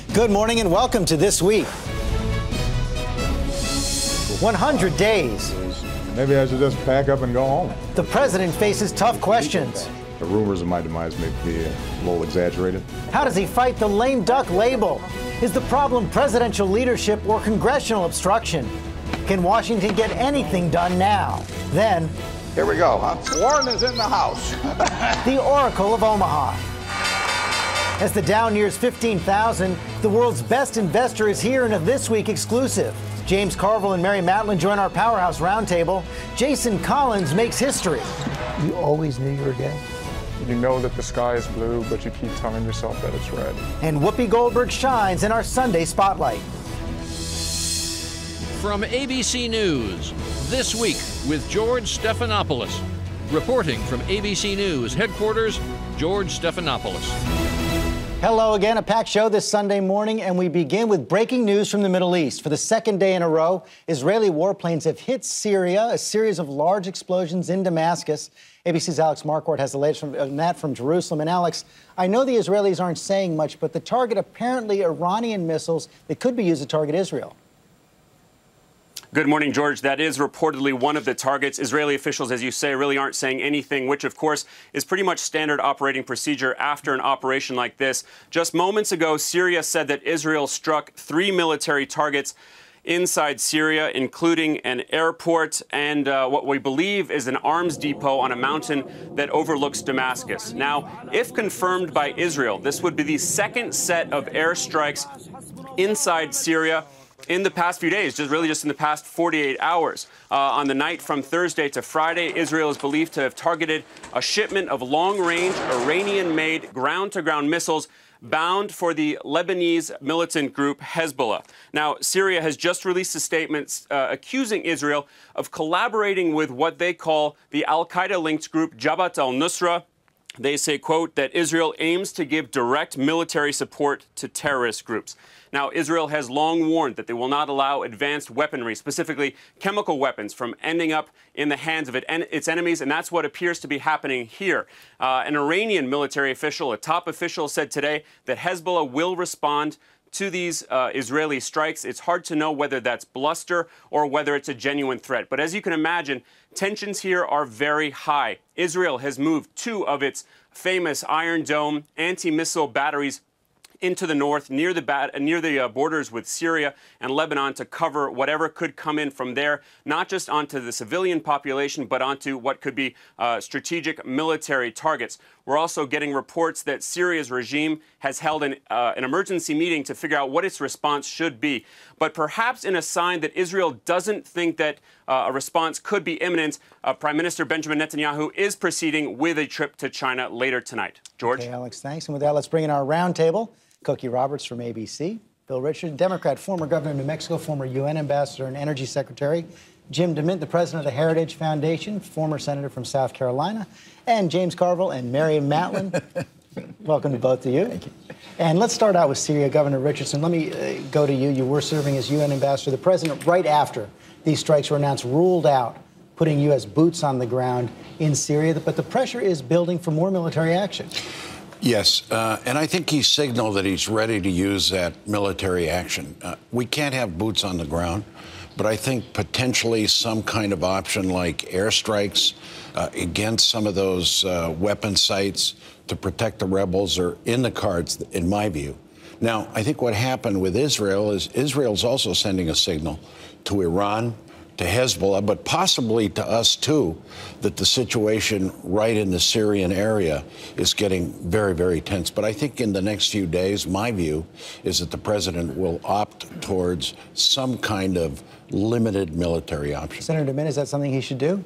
Good morning and welcome to This Week. 100 days. Maybe I should just pack up and go home. The president faces tough questions. The rumors of my demise may be a little exaggerated. How does he fight the lame duck label? Is the problem presidential leadership or congressional obstruction? Can Washington get anything done now? Then, here we go, huh? Warren is in the house. The Oracle of Omaha. As the Dow nears 15,000, the world's best investor is here in a This Week exclusive. James Carville and Mary Matlin join our Powerhouse Roundtable. Jason Collins makes history. You always knew you were gay? You know that the sky is blue, but you keep telling yourself that it's red. And Whoopi Goldberg shines in our Sunday Spotlight. From ABC News, This Week with George Stephanopoulos. Reporting from ABC News headquarters, George Stephanopoulos. Hello again, a packed show this Sunday morning, and we begin with breaking news from the Middle East. For the second day in a row, Israeli warplanes have hit Syria, a series of large explosions in Damascus. ABC's Alex Marquardt has the latest from that from Jerusalem. And Alex, I know the Israelis aren't saying much, but the target apparently Iranian missiles that could be used to target Israel. Good morning, George. That is reportedly one of the targets. Israeli officials, as you say, really aren't saying anything, which, of course, is pretty much standard operating procedure after an operation like this. Just moments ago, Syria said that Israel struck 3 military targets inside Syria, including an airport and what we believe is an arms depot on a mountain that overlooks Damascus. Now, if confirmed by Israel, this would be the second set of airstrikes inside Syria in the past few days, just in the past 48 hours. On the night from Thursday to Friday, Israel is believed to have targeted a shipment of long-range Iranian-made ground-to-ground missiles bound for the Lebanese militant group Hezbollah. Now, Syria has just released a statement accusing Israel of collaborating with what they call the al-Qaeda-linked group Jabhat al-Nusra. They say, quote, that Israel aims to give direct military support to terrorist groups. Now, Israel has long warned that they will not allow advanced weaponry, specifically chemical weapons, from ending up in the hands of its enemies, and that's what appears to be happening here. An Iranian military official, a top official, said today that Hezbollah will respond to these Israeli strikes. It's hard to know whether that's bluster or whether it's a genuine threat. But as you can imagine, tensions here are very high. Israel has moved 2 of its famous Iron Dome anti-missile batteries into the north, near the borders with Syria and Lebanon, to cover whatever could come in from there, not just onto the civilian population, but onto what could be strategic military targets. We're also getting reports that Syria's regime has held an emergency meeting to figure out what its response should be. But perhaps in a sign that Israel doesn't think that a response could be imminent, Prime Minister Benjamin Netanyahu is proceeding with a trip to China later tonight. George? Okay, Alex, thanks. And with that, let's bring in our roundtable. Cookie Roberts from ABC, Bill Richard, Democrat, former governor of New Mexico, former UN ambassador and energy secretary, Jim DeMint, the president of the Heritage Foundation, former senator from South Carolina, and James Carville and Mary Matlin. Welcome to both of you. Thank you. And let's start out with Syria. Governor Richardson, let me go to you. You were serving as UN ambassador. The president, right after these strikes were announced, ruled out putting U.S. boots on the ground in Syria, but the pressure is building for more military action. Yes, and I think he signaled that he's ready to use that military action. We can't have boots on the ground, but I think potentially some kind of option like airstrikes against some of those weapon sites to protect the rebels are in the cards, in my view. Now, I think what happened with Israel is Israel's also sending a signal to Iran, to Hezbollah, but possibly to us, too, that the situation right in the Syrian area is getting very, very tense. But I think in the next few days, my view is that the president will opt towards some kind of limited military option. Senator DeMint, is that something he should do?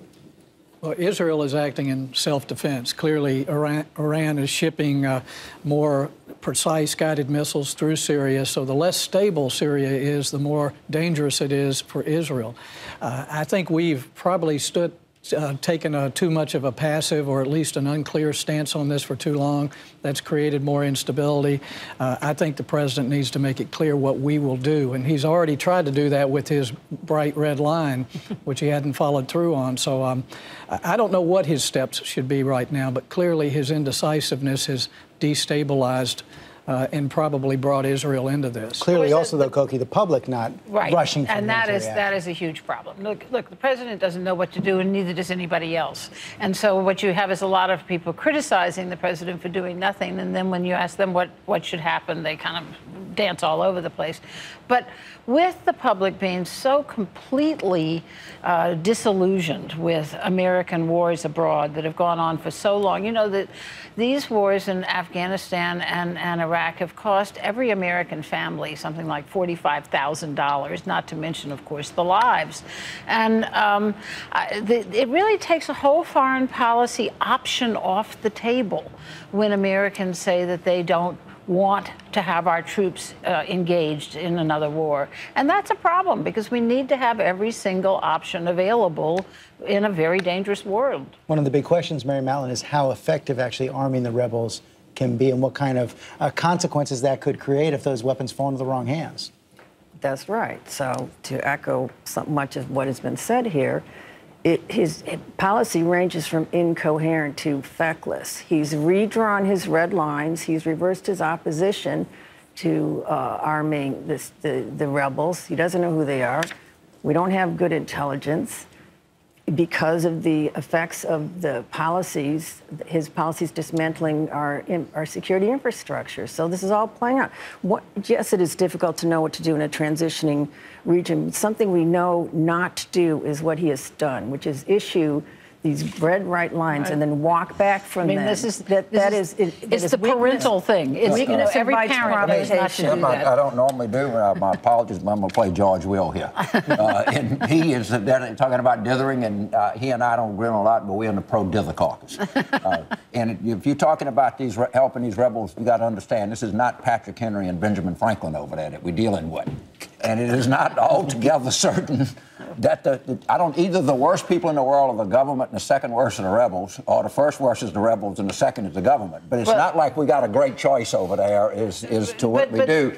Well, Israel is acting in self-defense. Clearly, Iran is shipping more precise guided missiles through Syria, so the less stable Syria is, the more dangerous it is for Israel. I think we've probably taken too much of a passive or at least an unclear stance on this for too long. That's created more instability. I think the president needs to make it clear what we will do, and he's already tried to do that with his bright red line, which he hadn't followed through on. So I don't know what his steps should be right now, but clearly his indecisiveness has destabilized and probably brought Israel into this. Clearly, also, though, Koki, the public not rushing for and that military is a huge problem. Look, the president doesn't know what to do, and neither does anybody else. And so what you have is a lot of people criticizing the president for doing nothing, and then when you ask them what should happen, they kind of dance all over the place. But with the public being so completely disillusioned with American wars abroad that have gone on for so long, you know that these wars in Afghanistan and Iraq have cost every American family something like $45,000, not to mention, of course, the lives. And it really takes a whole foreign policy option off the table when Americans say that they don't want to have our troops engaged in another war. And that's a problem because we need to have every single option available in a very dangerous world. One of the big questions, Mary Mallon, is how effective actually arming the rebels can be and what kind of consequences that could create if those weapons fall into the wrong hands. That's right. So to echo much of what has been said here, his policy ranges from incoherent to feckless. He's redrawn his red lines. He's reversed his opposition to arming the rebels. He doesn't know who they are. We don't have good intelligence because of the effects of the policies, his policies dismantling our security infrastructure. So this is all playing out. Yes, it is difficult to know what to do in a transitioning region. Something we know not to do is what he has done, which is issue these red right lines and then walk back from them. It's the parental thing. It's every parent knows not to do that. I don't normally do my apologies, but I'm going to play George Will here. And he is talking about dithering, and he and I don't agree on a lot, but we're in the pro-dither caucus. And if you're talking about helping these rebels, you got to understand this is not Patrick Henry and Benjamin Franklin over there that we're dealing with. And it is not altogether certain that either the worst people in the world are the government and the second worst are the rebels, or the first worst is the rebels and the second is the government. But it's not like we got a great choice over there as to what we do.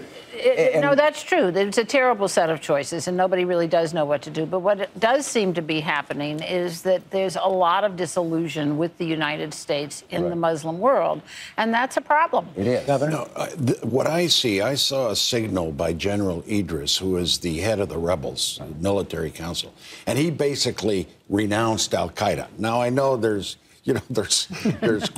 No, that's true. It's a terrible set of choices, and nobody really does know what to do. But what does seem to be happening is that there's a lot of disillusion with the United States in the Muslim world, and that's a problem. It is. Governor? No, what I saw a signal by General Idris, who is the head of the rebels, military council, and he basically renounced Al-Qaeda. Now, I know there's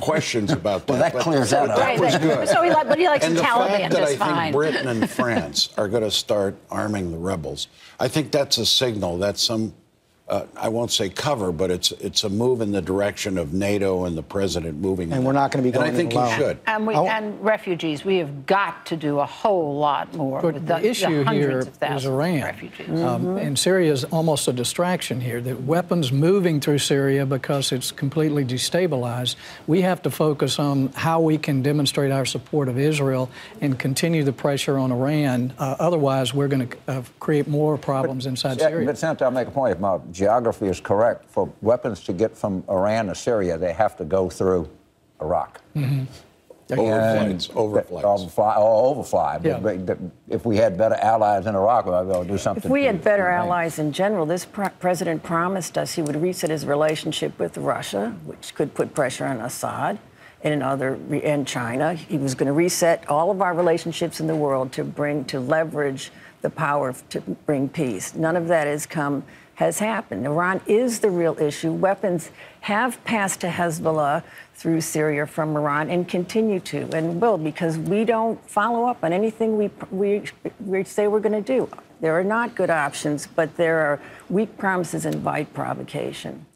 questions about that. Well, that clears that up. That was good. So but he likes and the Taliban fact that just I fine. think Britain and France are going to start arming the rebels, I think that's a signal. That's some, I won't say cover, but it's a move in the direction of NATO and the president moving. And we're not going to be going And I think alone. he should. And refugees, we have got to do a whole lot more. But with the issue here of thousands is Iran. of refugees. And Syria is almost a distraction here. The weapons moving through Syria because it's completely destabilized. We have to focus on how we can demonstrate our support of Israel and continue the pressure on Iran. Otherwise, we're going to create more problems inside Syria. But Senator, I'll make a point. If my geography is correct, for weapons to get from Iran to Syria, they have to go through Iraq. Overfly. Yeah. But if we had better allies in Iraq, we'd be able to do something. If we had better allies in general, this president promised us he would reset his relationship with Russia, which could put pressure on Assad and China. He was going to reset all of our relationships in the world to leverage the power to bring peace. None of that has happened. Iran is the real issue. Weapons have passed to Hezbollah through Syria from Iran and continue to and will, because we don't follow up on anything we say we're going to do. There are not good options, but there are weak promises invite provocation.